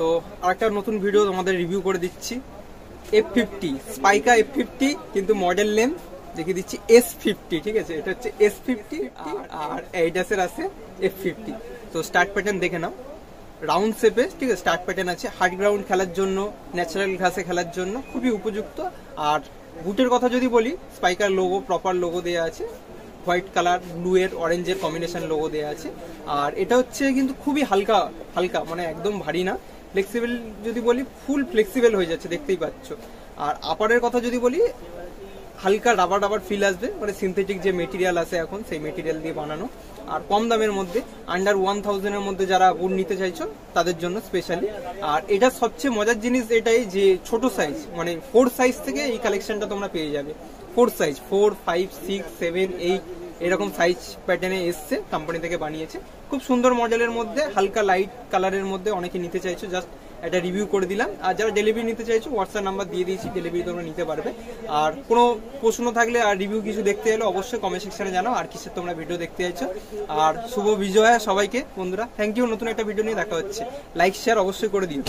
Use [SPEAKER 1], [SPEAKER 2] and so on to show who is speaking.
[SPEAKER 1] তো আরেকটা নতুন ভিডিও তোমাদের রিভিউ করে দিচ্ছি। F50 স্পাইকা F50, কিন্তু মডেল নেম দেখিয়ে দিচ্ছি S50। ঠিক আছে, এটা হচ্ছে S50 আর এইডাসের আছে F50। তো স্টার্ট প্যাটার্ন দেখে নাও, রাউন্ড শেপে। ঠিক আছে, স্টার্ট প্যাটার্ন আছে। হার্ড গ্রাউন্ড খেলার জন্য, ন্যাচারাল ঘাসে খেলার জন্য খুবই উপযুক্ত। আর বুটের কথা যদি বলি, স্পাইকার লোগো, প্রপার লোগো দেওয়া আছে, হোয়াইট কালার, ব্লু এর অরেঞ্জের কম্বিনেশন লোগো দেওয়া আছে। আর এটা হচ্ছে কিন্তু খুবই হালকা হালকা, মানে একদম ভারী না। ফ্লেক্সিবল যদি বলি, ফুল ফ্লেক্সিবল হয়ে যাচ্ছে, দেখতেই পাচ্ছ। আর আপারের কথা যদি বলি, হালকা রাবার রাবার ফিল আসবে, মানে সিনথেটিক যে মেটেরিয়াল আছে এখন, সেই মেটেরিয়াল দিয়ে বানানো। আর কম দামের মধ্যে, আন্ডার 1000 এর মধ্যে যারা বুট নিতে চাইছো তাদের জন্য স্পেশালি। আর এটা সবচেয়ে মজার জিনিস এটাই যে ছোট সাইজ, মানে 4 সাইজ থেকে এই কালেকশনটা তোমরা পেয়ে যাবে। 4 সাইজ, 4, 5, 6, 7, 8 এরকম সাইজ প্যাটার্নে এসছে, কোম্পানি থেকে বানিয়েছে। খুব সুন্দর মডেলের মধ্যে, হালকা লাইট কালারের মধ্যে অনেকে নিতে চাইছো, জাস্ট এটা রিভিউ করে দিলাম। আর যারা ডেলিভারি নিতে চাইছো, হোয়াটসঅ্যাপ নাম্বার দিয়ে দিয়েছি, ডেলিভারি তোমরা নিতে পারবে। আর কোনো প্রশ্ন থাকলে আর রিভিউ কিছু দেখতে এলে অবশ্যই কমেন্ট সেকশনে জানাও, আর কিসের তোমরা ভিডিও দেখতে চাইছো। আর শুভ বিজয়া সবাইকে বন্ধুরা, থ্যাংক ইউ। নতুন একটা ভিডিও নিয়ে দেখা হচ্ছে, লাইক শেয়ার অবশ্যই করে দিও।